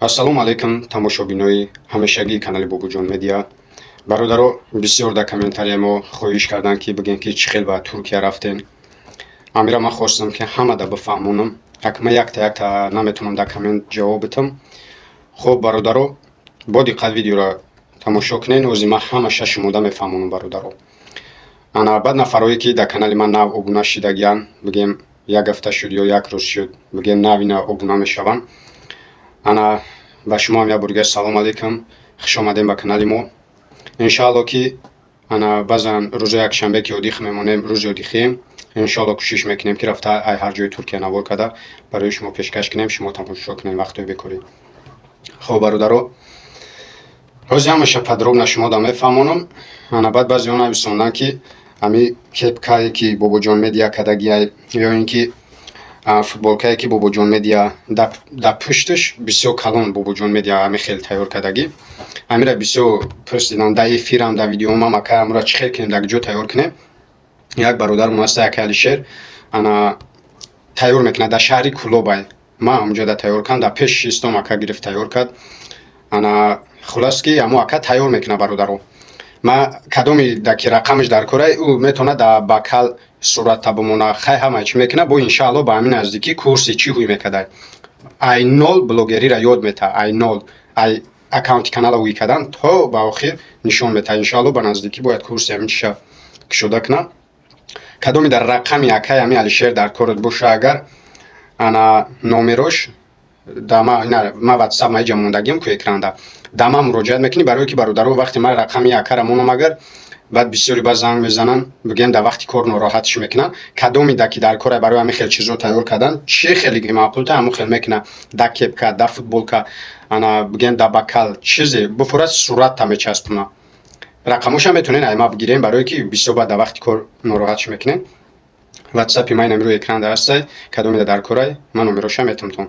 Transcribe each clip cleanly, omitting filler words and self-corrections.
ассалому алайкум тамошобинои ҳамешагии канали Бобуҷон медиа. бародаро бисёр дар комментария мо хоҳиш кардан ки бигем ки чӣ хел ба Туркия рафтен. амира ман хостам ки ҳамада бифаҳмонам. ман якта наметавонам дар коммент ҷавоб битам. хуб бародаро, бо диққат видеоро тамошо кунед. ҳозир ман ҳамаша шумода мефаҳмонам бародаро. ана баъд нафарое ки дар канали ман нав обуна шидагиян, бигем як ҳафта шуд ё як рӯз шуд, бигем навина обуна мешаванд. ана ба шумо ҳам як бор дига салом алейкум, хушомадем ба канали мо. иншоалло ки ана баъзан рӯзи якшанбе ки одиқ мемонем, рӯзи одиқием, иншоалло кӯшиш мекунем ки рафта ай ҳар ҷои Туркия навор карда барои шумо пешкаш кунем, шумо тамошо кунем вақтои бекорӣ. хуб бародаро, ҳозир ҳамаша подробно шумо да мефаҳмонам. ана баъд баъзеҳо нависонданд ки ами кепкае ки Бобуҷон медиа кардагиай ё ин ки футболкае ки Бобуҷон медиа дар пушташ бисёр калон Бобуҷон медиа ами хел тайёр кардагӣ. амира бисёр пурсидам дар эфирам, дар видеоам ака амра чӣ хел кунем, дар куҷо тайёр кунем. як бародармон аст, як Алишер, ана тайёр мекунад дар шаҳри Кулобай. ман онҷо да тайёр кардам, дар пеши шистом ака гирифт тайёр кард. ана хулос ки амо ака тайёр мекунад бародаро. ма кадоми даки рақамаш дар корай, ӯ метавонад дар бакал суратта бимона, хай ҳамаи чӣ мекунад, бо иншоалло ба ҳамин наздикӣ курси чӣ ҳуй мекардай. ай 0 блогерира ёд мета, ай 0 ай аккаунти канала ҳуй кардан то ба охир нишон мета. иншоалло ба наздикӣ бояд курси ҳамин чиша кушода кунад. кадоми дар рақами акай ҳамин Алишер дар корат боша, агар ана номерош да ма ватсап ма иҷа мондагиам ку экранда да ма муроҷиат мекунӣ, барое ки бародаро вақти ман рақами акара монам, агар баъд бисёри ба занг мезананд, бигем дар вақти кор нороҳатиш мекунанд. кадоми да ки дар кора барои ҳамин хел чизо тайёр кардан, чӣ хеле ки маъқултар ҳамон хел мекунад. да кепка, да футболка, ана бигем да бакал чизе бифурад суратта мечаспона. рақамоша метавонед ай ма бигирем, барое ки бисёр баъд дар вақти кор нороҳатиш мекунед. ватсапи ман намеро экранда ҳастай, кадоми да дар корай ман номероша метавонам.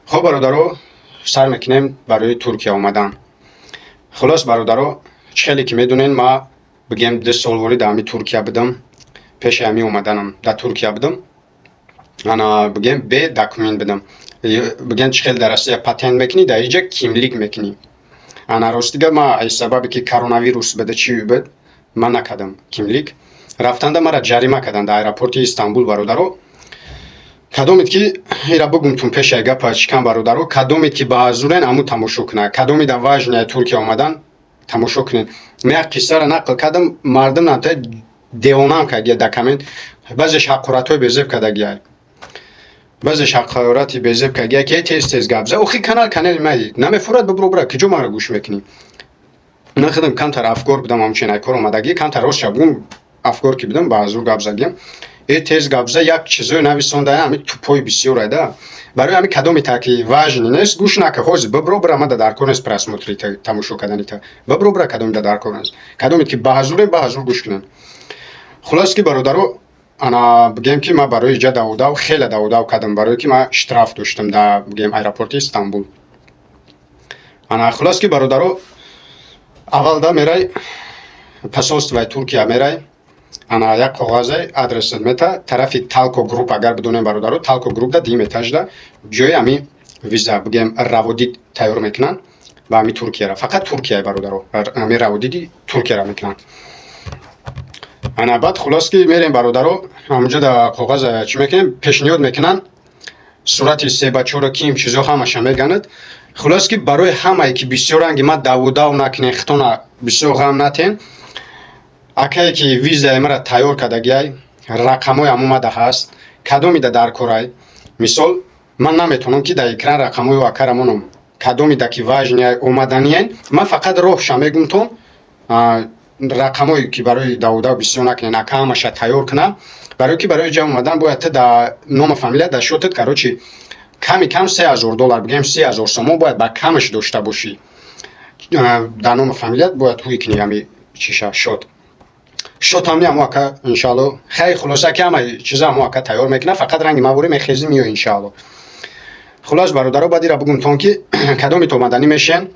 хуб бародаро, сар мекунем барои Туркия омадан. хулос бародаро, чӣ хеле ки медонед, ма бигем 2 солворӣ дар ҳамин Туркия будам. пеши ҳамин омаданам дар Туркия будам. ана бигем бе документ будам. бигем чӣ хеле дар Россия патент мекунӣ, дар инҷа кимлик мекунӣ. ана ростига ма аз сабаби ки коронавирус буда чӣ буд, ман накардам кимлик. рафтанда мара ҷарима кардан дар аэропорти Истанбул бародаро. кадомит ки ира бугумтун пешай гапа чикан бародаро, кадомит ки ба ҳазурен аму тамошо кунад, кадомит дар важняи Туркия омадан тамошо кунед. мен як қиссаро нақл кардам, мардум намтай девонам кардагия дар коммент, баъзеш ҳақоратҳои безеб кардагия, баъзеш ҳақорати безеб кардагия ки тез гап зад. охи канали май намефурад бибро бира киҷо маро гӯш мекунӣ. нахадам камтар афгор будам, ҳамчун ай кор омадагӣ камтар рост шабгум афгор ки будам ба ҳазур гап задгем. тез гапза як чизое нависонда ҳамин тупои бисёр айда, барои ҳамин кадоми та ки важни нест гӯш нака. ҳозир бибро бира мада дар кор нест просмотри тамошо кардани та, бибро бира кадоми дар кор нест, кадоми ки ба ҳазурем ба ҳазур гӯш кунед. хулос ки бародаро, ана бигем ки ма барои иҷа даводав хеле даводав кардам, барое ки ма штраф доштам дар бигем аэропорти Истанбул. ана хулос ки бародаро, аввалда мерай посолствои Туркия мерай, ана як коғазе адресат мета тарафи Талко групп, агар бидонем бародаро, Талко групп да дим этажда ҷои ами виза бигем раводид тайёр мекунанд ба ами Туркияра, фақат Туркия бародаро, ами раводиди Туркияра мекунанд. ана баъд хулос ки мерем бародаро, ҳамҷо да коғаз чӣ мекунем, пешниҳод мекунанд сурати 3-4 ким чизо ҳамаша меганад. хулос ки барои ҳамае ки бисёр ранги ма даводав накунем, хитона бисёр ғам натен, акае ки визаи мара тайёр кардагиай, рақамҳои амомада ҳаст, кадомида дар корай. мисол ман наметавонам ки дар экран рақамҳои акара монам, кадомида ки важняи омаданиен, ман фақат роҳша мегумтон рақамҳое ки барои давода бисёр накунен, ака ҳамаша тайёр кунам, барои ки барои ҷа омадан бояд та дар нома фамилия дар шотат карочи ками кам $3000 бигем 3000 сомон бояд ба камаш дошта бошӣ, дар нома фамилият бояд ҳуй кунӣ ами чиша шот ҳамни амо ака иншоалло. хай хулоса ки ҳамаи чиза амо ака тайёр мекунад, фақат ранги маворӣ мехезӣ миё иншоалло. хулос бародаро, баъд ира бугумтон ки кадомит омаданӣ мешен.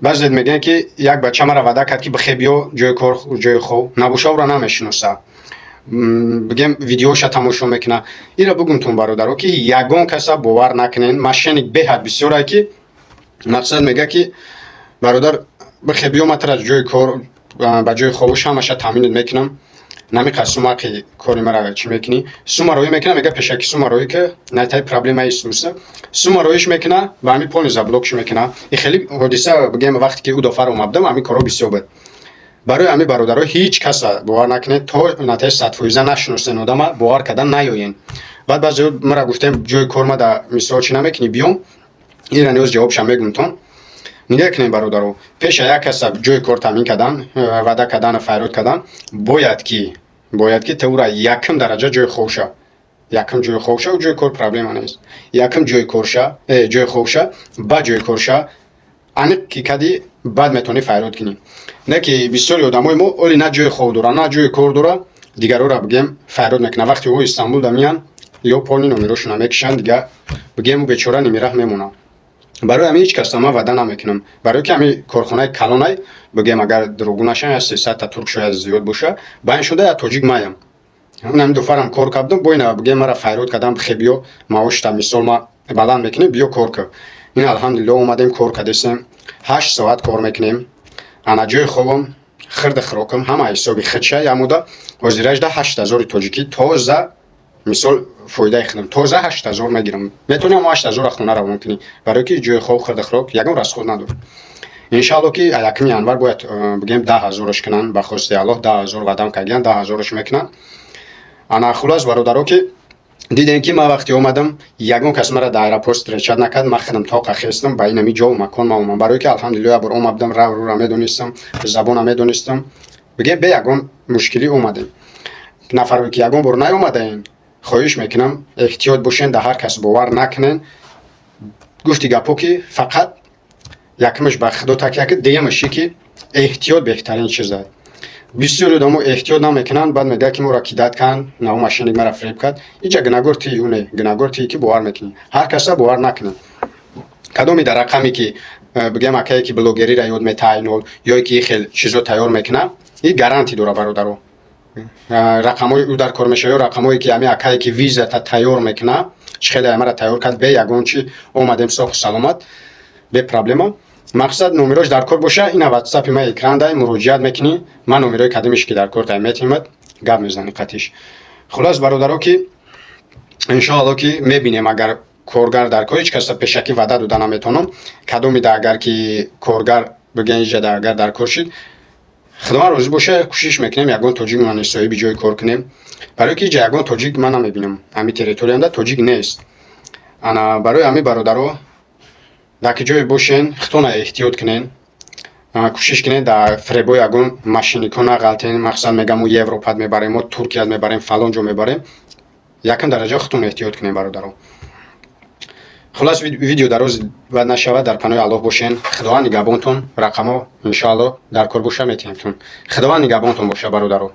баъзед мегӯянд ки як бача мара ваъда кард ки бихе биё ҷои кор ҷои хоб, набошавро намешиноса, бигем видеоша тамошо мекунад. ира бугумтон бародаро ки ягон каса бовар накунен, машини беҳад бисёрае ки мақсад мега ки бародар бихе биёматар аз ҷои кор ба ҷои хобуш ҳамаша таъминат мекунам намиқа сумақи кори мара чӣ мекунӣ сумароӣ мекуна мега пешаки сумароӣ ки найтай проблемаи сумса сумароиш мекуна ба ҳами полни заблокш мекуна и хеле ҳодиса бигем вақте ки удофар омадам ҳами коро бисёр буд барои ҳами бародаро ҳеҷ каса бовар накунед то натай 100% нашиносен одама бовар кардан наёен баъд баъзе мара гуфтем ҷои кор мада мисол чӣ намекунӣ биём ира ниёз ҷавобша мегӯм тон нигаҳ кунед бародаро пеша як каса ҷои кор таъмин кардан ваъда кардан файрод кардан бояд ки то ура якум дараҷа ҷои хобша якум ҷои хобша ӯ ҷои кор проблема нест якум ҷои хобша ба ҷои корша аниқ ки кади баъд метавонӣ файрод кунӣ не ки бисёри одамои мо оли на ҷои хоб дора на ҷои кор дора дигарора бигем файрод мекуна вақте ӯ Истанбул да миян ё полни номерошона мекушанд дига бигем ӯ бечора нимираҳ мемонад барои ҳамин ҳеҷ каса ман ваъда намекунам барои ки ҳамин корхонаи калонай бигем агар дурӯғгӯ нашам я 300 та турк шояд зиёд боша баин шуда я тоҷик маям ҳамин дуфарам кор кардам боина бигем мара файрод кардам бихе биё маошта мисол ма баланд мекунем биё кор кар ин алҳамдулилло омадем кор кардесем 8 соат кор мекунем ана ҷои хобам хирди хирокам ҳама ҳисоби хидша ямуда ҳозиражда 8000 тоҷикӣ тоза мисол фоидаи хидам тоза 8000 мегирам метавонам 8000 хона равон кунӣ барои ки ҷои хоб хирди хирок ягон расход надор иншаалло ки якуми январ бояд бигем 10000 кунан ба хости аллоҳ 10000 ваъдам кардиян 10000 мекунан ана хулас бародаро ки дидем ки ман вақте омадам ягон кас мара дар аэропорт встречат накард ман худам тоқа хестам ба инами ҷо макон ман омам барои ки алҳамдулилло як бор омадам раврура медонистам забона медонистам бигем бе ягон мушкилӣ омадем нафаре ки ягон бор наомадаен хоҳиш мекунам эҳтиёт бошен дар ҳар кас бовар накунен гуфти гапо ки фақат якумаш ба худо такя ки дуюмаши ки эҳтиёт беҳтарин чиз аст бисёри одамо эҳтиёт намекунанд баъд мегӯяд ки моро кидат кан нао машини мара фреб кард иҷа гуногор ти уне гуногор ти ки бовар мекунӣ ҳар каса бовар накунад кадомида рақаме ки бигем акае ки блогерира ёд метаъинол ё ки хел чизо тайёр мекуна и гаранти дора бародаро рақамои ӯ дар кор мешава ё рақамое ки ҳамин акае ки визата тайёр мекуна чӣ хеле амара тайёр кард бе ягон чи омадем соҳу саломат бе проблема мақсад номерош дар кор боша ина ватсапи ман экран дай муроҷиат мекунӣ ман номерои кадимиш ки дар кор дай метимад гап мезанӣ қатиш хулас бародаро ки иншоалло ки мебинем агар коргар дар кор ҳеҷ каса пешакӣ ваъда дода наметавонам кадомида агар ки коргар бигем иҷада агар дар кор шид худоман розӣ боша кӯшиш мекунем ягон тоҷик муаннисоӣ биҷои кор кунем барои ки иҷа ягон тоҷик ман намебинам ҳамин территориямда тоҷик нест ана барои ҳамин бародаро дар ки ҷое бошен худтона эҳтиёт кунен кӯшиш кунед дар фребои ягон машинико нағалтен мақсад мегам мо европад мебарем мо туркияд мебарем фалон ҷо мебарем якум дараҷа худтон эҳтиёт кунед бародаро хулас видео дароз бад нашавад дар паноҳи аллоҳ бошен худованд нигаҳбонтон рақамо иншоалло дар кор боша метиҳемтон худованд нигаҳбонтон боша бародаро